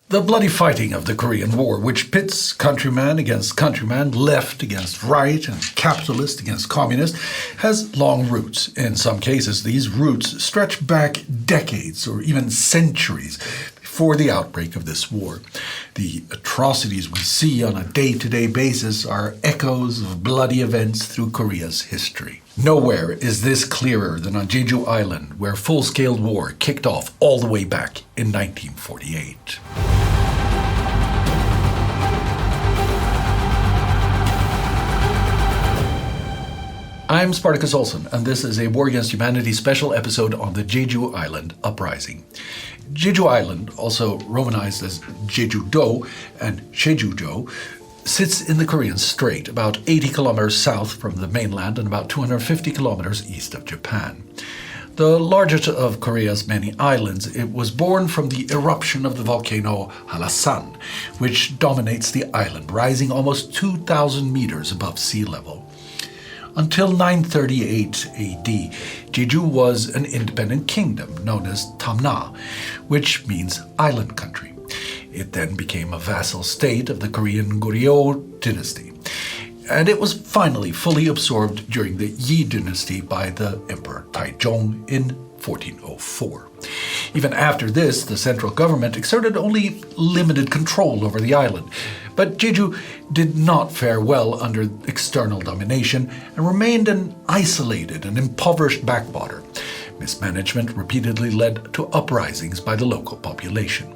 The bloody fighting of the Korean War, which pits countryman against countryman, left against right, and capitalist against communist, has long roots. In some cases, these roots stretch back decades or even centuries before the outbreak of this war. The atrocities we see on a day-to-day basis are echoes of bloody events through Korea's history. Nowhere is this clearer than on Jeju Island, where full-scale war kicked off all the way back in 1948. I'm Spartacus Olsson, and this is a War Against Humanity special episode on the Jeju Island uprising. Jeju Island, also romanized as Jeju-do and Jeju-do, sits in the Korean Strait, about 80 kilometers south from the mainland and about 250 kilometers east of Japan. The largest of Korea's many islands, it was born from the eruption of the volcano Halasan, which dominates the island, rising almost 2,000 meters above sea level. Until 938 AD, Jeju was an independent kingdom known as Tamna, which means island country. It then became a vassal state of the Korean Goryeo dynasty, and it was finally fully absorbed during the Yi dynasty by the Emperor Taizong in 1404. Even after this, the central government exerted only limited control over the island, but Jeju did not fare well under external domination and remained an isolated and impoverished backwater. Mismanagement repeatedly led to uprisings by the local population.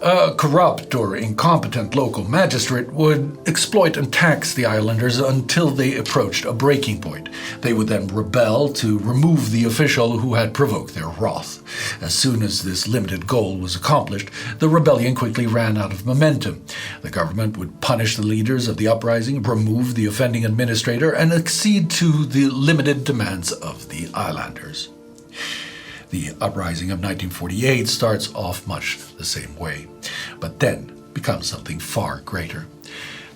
A corrupt or incompetent local magistrate would exploit and tax the islanders until they approached a breaking point. They would then rebel to remove the official who had provoked their wrath. As soon as this limited goal was accomplished, the rebellion quickly ran out of momentum. The government would punish the leaders of the uprising, remove the offending administrator, and accede to the limited demands of the islanders. The uprising of 1948 starts off much the same way, but then becomes something far greater.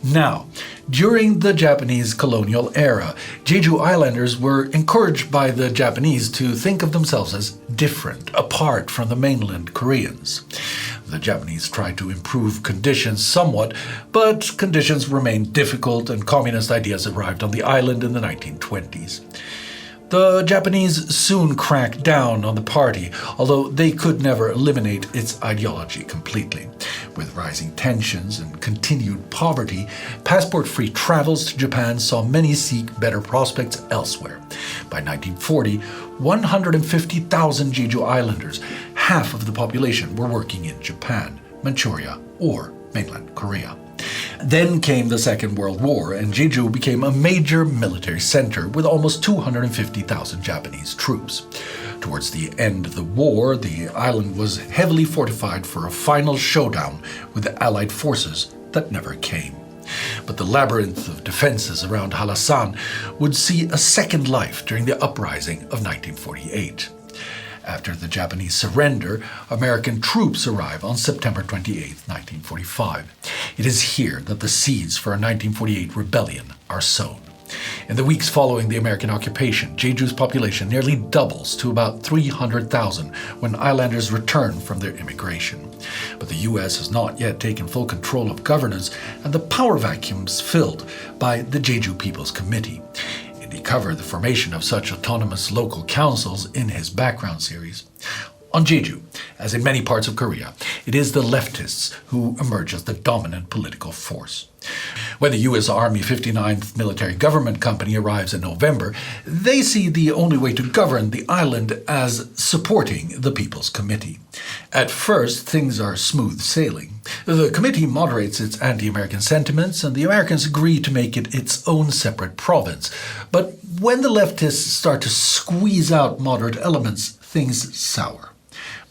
Now, during the Japanese colonial era, Jeju Islanders were encouraged by the Japanese to think of themselves as different, apart from the mainland Koreans. The Japanese tried to improve conditions somewhat, but conditions remained difficult and communist ideas arrived on the island in the 1920s. The Japanese soon cracked down on the party, although they could never eliminate its ideology completely. With rising tensions and continued poverty, passport-free travels to Japan saw many seek better prospects elsewhere. By 1940, 150,000 Jeju Islanders, half of the population, were working in Japan, Manchuria, or mainland Korea. Then came the Second World War, and Jeju became a major military center with almost 250,000 Japanese troops. Towards the end of the war, the island was heavily fortified for a final showdown with the Allied forces that never came. But the labyrinth of defenses around Halasan would see a second life during the uprising of 1948. After the Japanese surrender, American troops arrive on September 28, 1945. It is here that the seeds for a 1948 rebellion are sown. In the weeks following the American occupation, Jeju's population nearly doubles to about 300,000 when islanders return from their immigration. But the U.S. has not yet taken full control of governance, and the power vacuum is filled by the Jeju People's Committee. Indy covered the formation of such autonomous local councils in his background series. On Jeju, as in many parts of Korea, it is the leftists who emerge as the dominant political force. When the U.S. Army 59th Military Government Company arrives in November, they see the only way to govern the island as supporting the People's Committee. At first, things are smooth sailing. The committee moderates its anti-American sentiments, and the Americans agree to make it its own separate province. But when the leftists start to squeeze out moderate elements, things sour.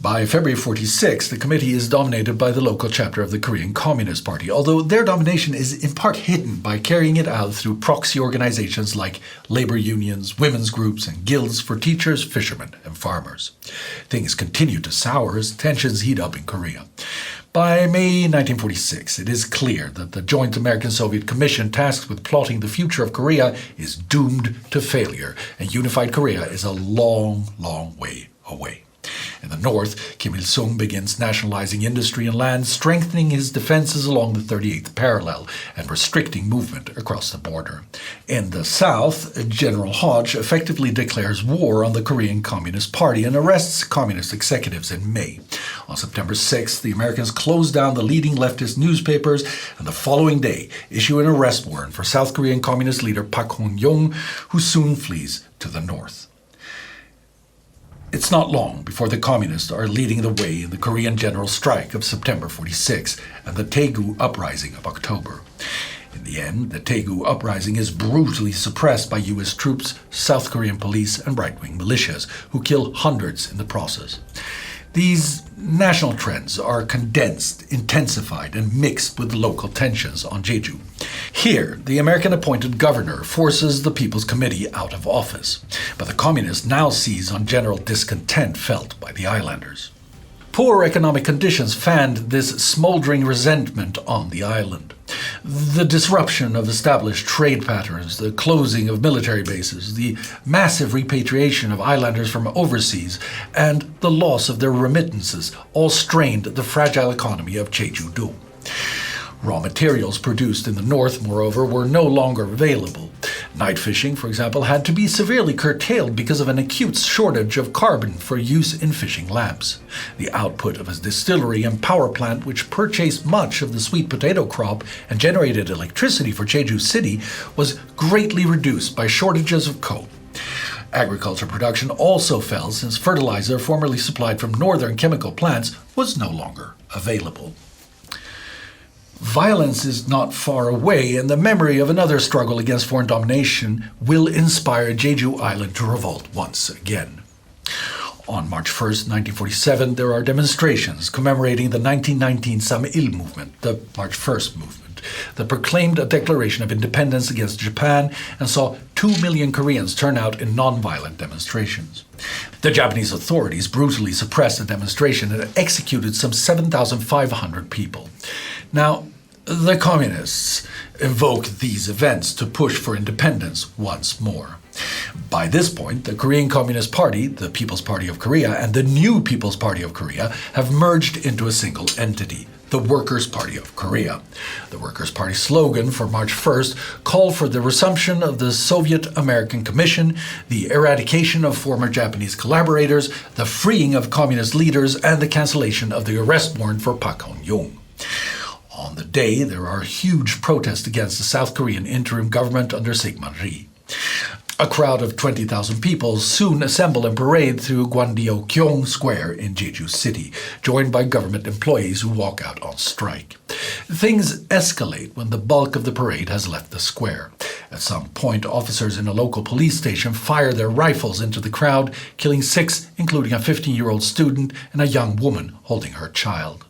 By February 46, the committee is dominated by the local chapter of the Korean Communist Party, although their domination is in part hidden by carrying it out through proxy organizations like labor unions, women's groups, and guilds for teachers, fishermen, and farmers. Things continue to sour as tensions heat up in Korea. By May 1946, it is clear that the joint American-Soviet Commission tasked with plotting the future of Korea is doomed to failure, and unified Korea is a long, long way away. In the north, Kim Il-sung begins nationalizing industry and land, strengthening his defenses along the 38th parallel and restricting movement across the border. In the south, General Hodge effectively declares war on the Korean Communist Party and arrests communist executives in May. On September 6th, the Americans close down the leading leftist newspapers and the following day issue an arrest warrant for South Korean Communist leader Park Hoon-young, who soon flees to the north. It's not long before the communists are leading the way in the Korean general strike of September 46 and the Daegu uprising of October. In the end, the Daegu uprising is brutally suppressed by U.S. troops, South Korean police, and right-wing militias, who kill hundreds in the process. These national trends are condensed, intensified, and mixed with local tensions on Jeju. Here, the American-appointed governor forces the People's Committee out of office, but the communists now seize on general discontent felt by the islanders. Poor economic conditions fanned this smoldering resentment on the island. The disruption of established trade patterns, the closing of military bases, the massive repatriation of islanders from overseas, and the loss of their remittances all strained the fragile economy of Jeju-do. Raw materials produced in the north, moreover, were no longer available. Night fishing, for example, had to be severely curtailed because of an acute shortage of carbon for use in fishing lamps. The output of a distillery and power plant, which purchased much of the sweet potato crop and generated electricity for Jeju City, was greatly reduced by shortages of coal. Agriculture production also fell since fertilizer formerly supplied from northern chemical plants was no longer available. Violence is not far away, and the memory of another struggle against foreign domination will inspire Jeju Island to revolt once again. On March 1st, 1947, there are demonstrations commemorating the 1919 Samil movement, the March 1st movement, that proclaimed a declaration of independence against Japan and saw 2 million Koreans turn out in non-violent demonstrations. The Japanese authorities brutally suppressed the demonstration and executed some 7,500 people. Now, the communists invoke these events to push for independence once more. By this point, the Korean Communist Party, the People's Party of Korea, and the new People's Party of Korea have merged into a single entity, the Workers' Party of Korea. The Workers' Party slogan for March 1st called for the resumption of the Soviet-American Commission, the eradication of former Japanese collaborators, the freeing of communist leaders, and the cancellation of the arrest warrant for Park Hoon-young. On the day, there are huge protests against the South Korean interim government under Syngman Rhee. A crowd of 20,000 people soon assemble and parade through Gwangdeok-gyeong Square in Jeju City, joined by government employees who walk out on strike. Things escalate when the bulk of the parade has left the square. At some point, officers in a local police station fire their rifles into the crowd, killing 6, including a 15-year-old student and a young woman holding her child.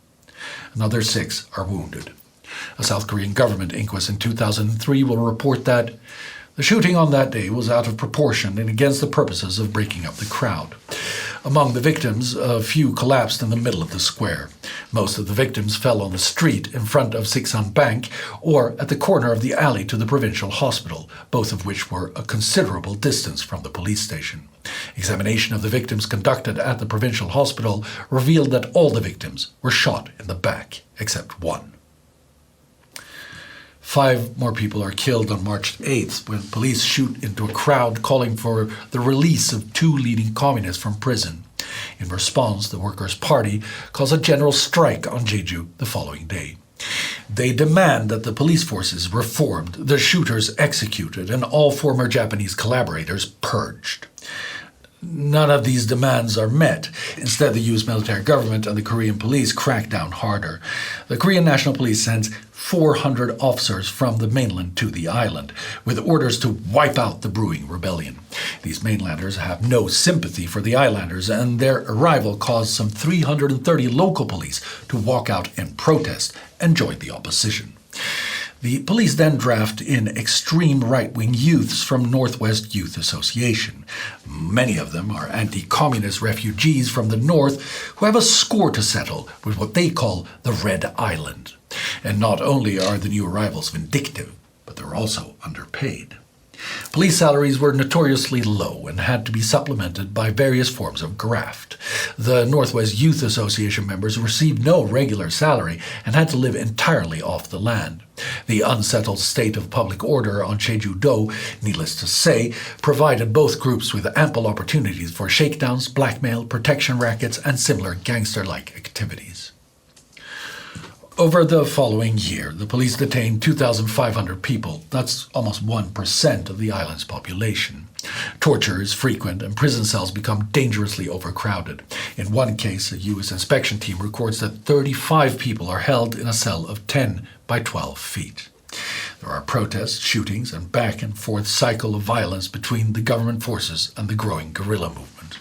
Another 6 are wounded. A South Korean government inquest in 2003 will report that the shooting on that day was out of proportion and against the purposes of breaking up the crowd. Among the victims, a few collapsed in the middle of the square. Most of the victims fell on the street in front of Siksan Bank or at the corner of the alley to the provincial hospital, both of which were a considerable distance from the police station. Examination of the victims conducted at the provincial hospital revealed that all the victims were shot in the back, except one. 5 more people are killed on March 8th when police shoot into a crowd calling for the release of 2 leading communists from prison. In response, the Workers' Party calls a general strike on Jeju the following day. They demand that the police forces reformed, the shooters executed, and all former Japanese collaborators purged. None of these demands are met. Instead, the U.S. military government and the Korean police crack down harder. The Korean National Police sends 400 officers from the mainland to the island, with orders to wipe out the brewing rebellion. These mainlanders have no sympathy for the islanders, and their arrival caused some 330 local police to walk out in protest and join the opposition. The police then draft in extreme right-wing youths from Northwest Youth Association. Many of them are anti-communist refugees from the north who have a score to settle with what they call the Red Island. And not only are the new arrivals vindictive, but they're also underpaid. Police salaries were notoriously low and had to be supplemented by various forms of graft. The Northwest Youth Association members received no regular salary and had to live entirely off the land. The unsettled state of public order on Jeju-do, needless to say, provided both groups with ample opportunities for shakedowns, blackmail, protection rackets, and similar gangster-like activities. Over the following year, the police detained 2,500 people. That's almost 1% of the island's population. Torture is frequent and prison cells become dangerously overcrowded. In one case, a U.S. inspection team records that 35 people are held in a cell of 10 by 12 feet. There are protests, shootings, and back and forth cycle of violence between the government forces and the growing guerrilla movement.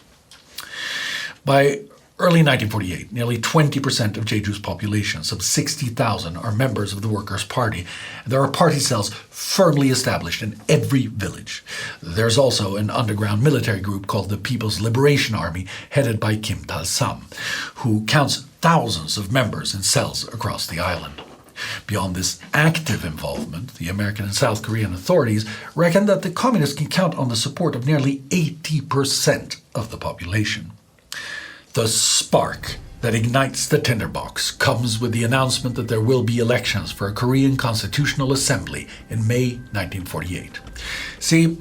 By early 1948, nearly 20% of Jeju's population, some 60,000, are members of the Workers' Party. There are party cells firmly established in every village. There's also an underground military group called the People's Liberation Army, headed by Kim Dal-sam, who counts thousands of members in cells across the island. Beyond this active involvement, the American and South Korean authorities reckon that the communists can count on the support of nearly 80% of the population. The spark that ignites the tinderbox comes with the announcement that there will be elections for a Korean Constitutional Assembly in May 1948. See,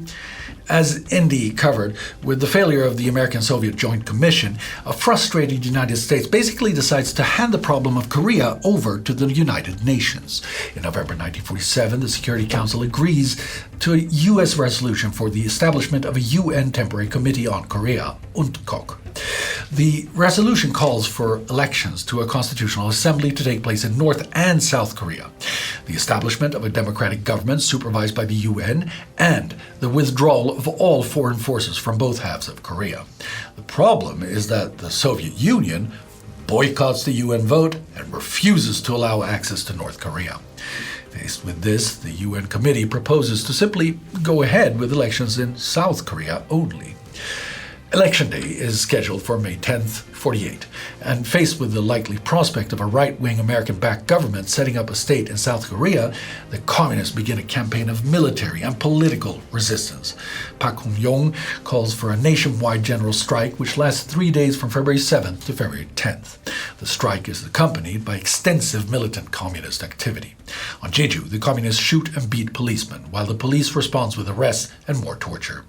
as Indy covered, with the failure of the American-Soviet Joint Commission, a frustrated United States basically decides to hand the problem of Korea over to the United Nations. In November 1947, the Security Council agrees to a U.S. resolution for the establishment of a UN Temporary Committee on Korea, UNTCOC. The resolution calls for elections to a constitutional assembly to take place in North and South Korea, the establishment of a democratic government supervised by the UN, and the withdrawal of all foreign forces from both halves of Korea. The problem is that the Soviet Union boycotts the UN vote and refuses to allow access to North Korea. Faced with this, the UN committee proposes to simply go ahead with elections in South Korea only. Election day is scheduled for May 10th, 48, and faced with the likely prospect of a right-wing American-backed government setting up a state in South Korea, the communists begin a campaign of military and political resistance. Pak Hun-yong calls for a nationwide general strike which lasts 3 days from February 7th to February 10th. The strike is accompanied by extensive militant communist activity. On Jeju, the communists shoot and beat policemen, while the police responds with arrests and more torture.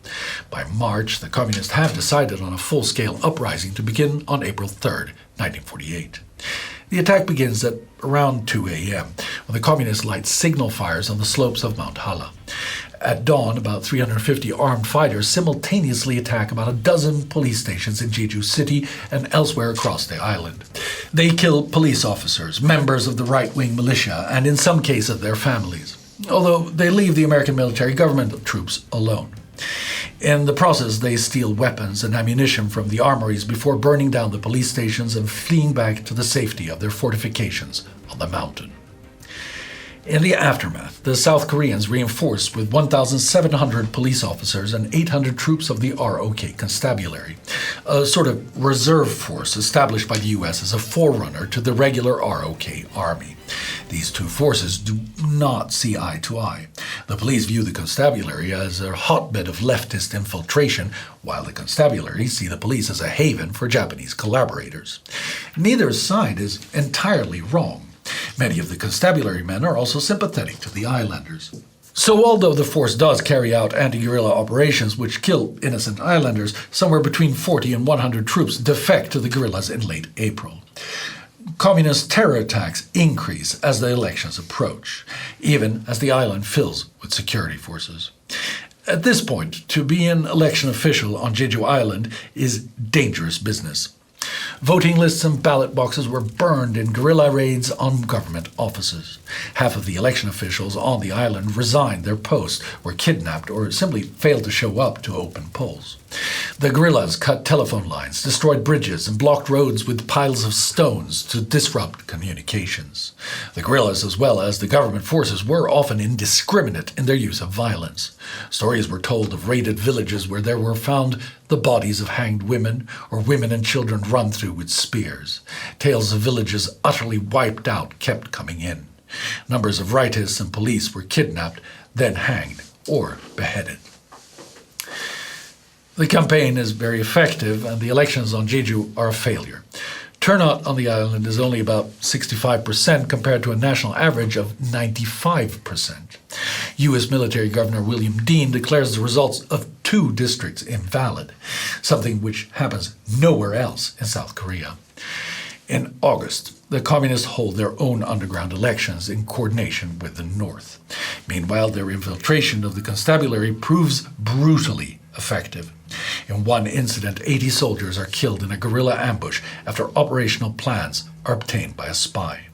By March, the communists have decided on a full-scale uprising to begin on April 3rd, 1948. The attack begins at around 2 a.m., when the communists light signal fires on the slopes of Mount Hala. At dawn, about 350 armed fighters simultaneously attack about a dozen police stations in Jeju City and elsewhere across the island. They kill police officers, members of the right-wing militia, and in some cases their families, although they leave the American military government troops alone. In the process, they steal weapons and ammunition from the armories before burning down the police stations and fleeing back to the safety of their fortifications on the mountain. In the aftermath, the South Koreans reinforced with 1,700 police officers and 800 troops of the ROK Constabulary, a sort of reserve force established by the U.S. as a forerunner to the regular ROK army. These two forces do not see eye to eye. The police view the constabulary as a hotbed of leftist infiltration, while the constabulary see the police as a haven for Japanese collaborators. Neither side is entirely wrong. Many of the constabulary men are also sympathetic to the islanders. So although the force does carry out anti-guerrilla operations which kill innocent islanders, somewhere between 40 and 100 troops defect to the guerrillas in late April. Communist terror attacks increase as the elections approach, even as the island fills with security forces. At this point, to be an election official on Jeju Island is dangerous business. Voting lists and ballot boxes were burned in guerrilla raids on government offices. Half of the election officials on the island resigned their posts, were kidnapped, or simply failed to show up to open polls. The guerrillas cut telephone lines, destroyed bridges, and blocked roads with piles of stones to disrupt communications. The guerrillas, as well as the government forces, were often indiscriminate in their use of violence. Stories were told of raided villages where there were found the bodies of hanged women, or women and children run through with spears. Tales of villages utterly wiped out kept coming in. Numbers of rightists and police were kidnapped, then hanged or beheaded. The campaign is very effective, and the elections on Jeju are a failure. Turnout on the island is only about 65% compared to a national average of 95%. U.S. military Governor William Dean declares the results of 2 districts invalid, something which happens nowhere else in South Korea. In August, the communists hold their own underground elections in coordination with the North. Meanwhile, their infiltration of the constabulary proves brutally effective. In one incident, 80 soldiers are killed in a guerrilla ambush after operational plans are obtained by a spy.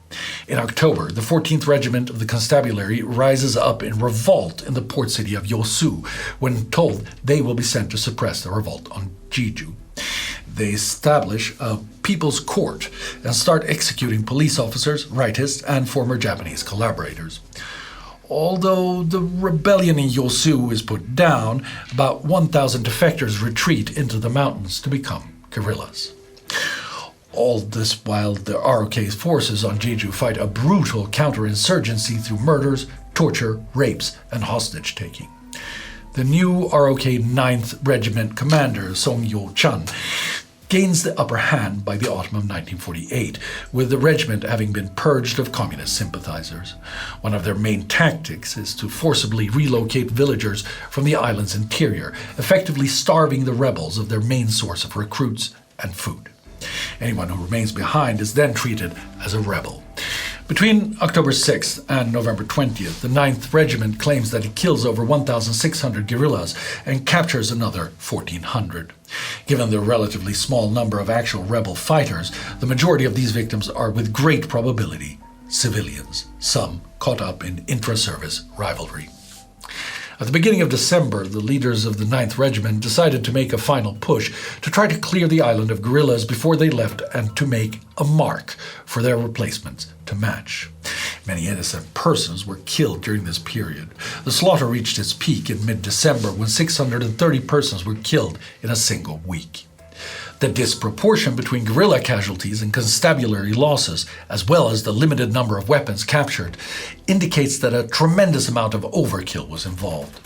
In October, the 14th Regiment of the Constabulary rises up in revolt in the port city of Yosu when told they will be sent to suppress the revolt on Jeju. They establish a people's court and start executing police officers, rightists, and former Japanese collaborators. Although the rebellion in Yosu is put down, about 1,000 defectors retreat into the mountains to become guerrillas. All this while the ROK's forces on Jeju fight a brutal counterinsurgency through murders, torture, rapes, and hostage-taking. The new ROK 9th Regiment commander, Song Yo-chan, gains the upper hand by the autumn of 1948, with the regiment having been purged of communist sympathizers. One of their main tactics is to forcibly relocate villagers from the island's interior, effectively starving the rebels of their main source of recruits and food. Anyone who remains behind is then treated as a rebel. Between October 6th and November 20th, the 9th Regiment claims that it kills over 1,600 guerrillas and captures another 1,400. Given the relatively small number of actual rebel fighters, the majority of these victims are with great probability civilians, some caught up in intra-service rivalry. At the beginning of December, the leaders of the 9th Regiment decided to make a final push to try to clear the island of guerrillas before they left and to make a mark for their replacements to match. Many innocent persons were killed during this period. The slaughter reached its peak in mid-December when 630 persons were killed in a single week. The disproportion between guerrilla casualties and constabulary losses, as well as the limited number of weapons captured, indicates that a tremendous amount of overkill was involved.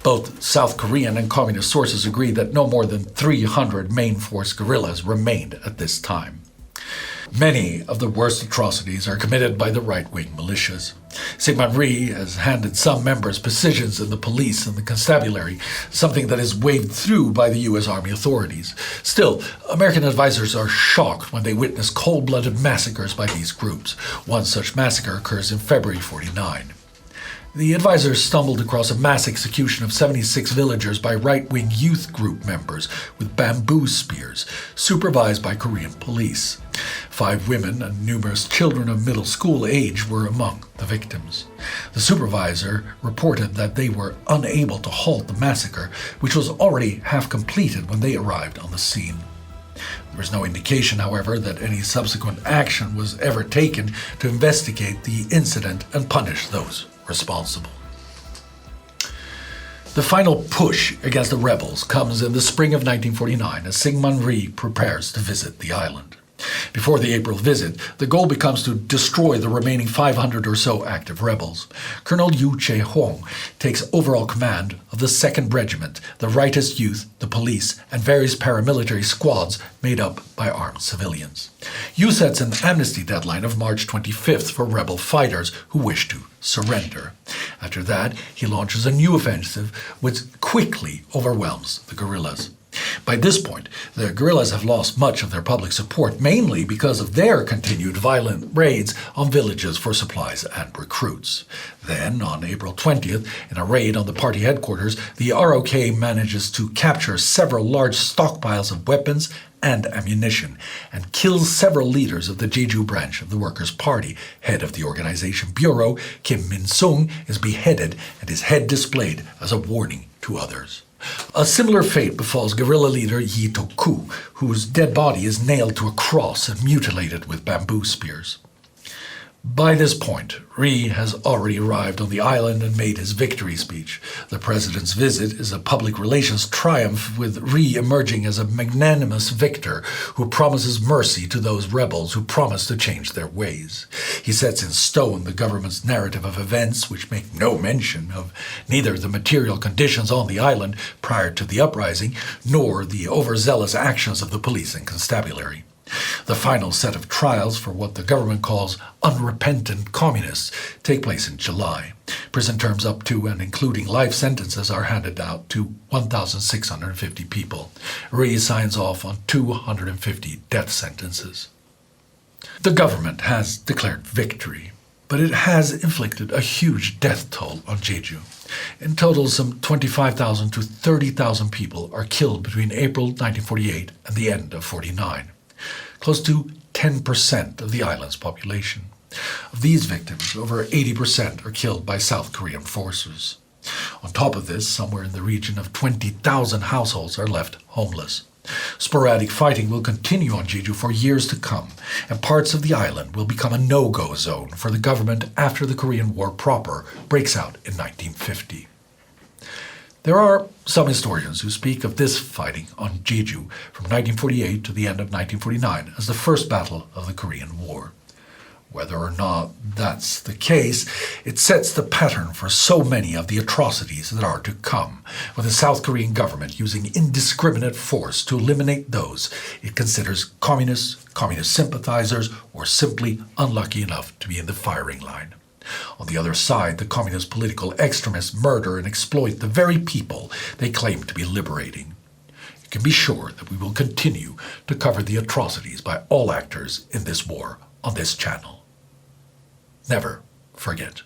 Both South Korean and communist sources agree that no more than 300 main force guerrillas remained at this time. Many of the worst atrocities are committed by the right-wing militias. Syngman Rhee has handed some members positions in the police and the constabulary, something that is waved through by the U.S. Army authorities. Still, American advisors are shocked when they witness cold-blooded massacres by these groups. One such massacre occurs in February 1949. The advisors stumbled across a mass execution of 76 villagers by right-wing youth group members with bamboo spears, supervised by Korean police. 5 women and numerous children of middle school age were among the victims. The supervisor reported that they were unable to halt the massacre, which was already half completed when they arrived on the scene. There is no indication, however, that any subsequent action was ever taken to investigate the incident and punish those responsible. The final push against the rebels comes in the spring of 1949 as Syngman Rhee prepares to visit the island. Before the April visit, the goal becomes to destroy the remaining 500 or so active rebels. Colonel Yu Che-hong takes overall command of the 2nd Regiment, the rightist youth, the police, and various paramilitary squads made up by armed civilians. Yu sets an amnesty deadline of March 25th for rebel fighters who wish to surrender. After that, he launches a new offensive which quickly overwhelms the guerrillas. By this point, the guerrillas have lost much of their public support, mainly because of their continued violent raids on villages for supplies and recruits. Then, on April 20th, in a raid on the party headquarters, the ROK manages to capture several large stockpiles of weapons and ammunition, and kills several leaders of the Jeju branch of the Workers' Party. Head of the organization bureau, Kim Min-sung, is beheaded and his head displayed as a warning to others. A similar fate befalls guerrilla leader Yi Toku, whose dead body is nailed to a cross and mutilated with bamboo spears. By this point, Rhee has already arrived on the island and made his victory speech. The president's visit is a public relations triumph, with Rhee emerging as a magnanimous victor who promises mercy to those rebels who promise to change their ways. He sets in stone the government's narrative of events which make no mention of neither the material conditions on the island prior to the uprising nor the overzealous actions of the police and constabulary. The final set of trials for what the government calls unrepentant communists take place in July. Prison terms up to and including life sentences are handed out to 1,650 people. Rhee signs off on 250 death sentences. The government has declared victory, but it has inflicted a huge death toll on Jeju. In total, some 25,000 to 30,000 people are killed between April 1948 and the end of 1949. Close to 10% of the island's population. Of these victims, over 80% are killed by South Korean forces. On top of this, somewhere in the region of 20,000 households are left homeless. Sporadic fighting will continue on Jeju for years to come, and parts of the island will become a no-go zone for the government after the Korean War proper breaks out in 1950. There are some historians who speak of this fighting on Jeju from 1948 to the end of 1949 as the first battle of the Korean War. Whether or not that's the case, it sets the pattern for so many of the atrocities that are to come, with the South Korean government using indiscriminate force to eliminate those it considers communists, communist sympathizers, or simply unlucky enough to be in the firing line. On the other side, the communist political extremists murder and exploit the very people they claim to be liberating. You can be sure that we will continue to cover the atrocities by all actors in this war on this channel. Never forget.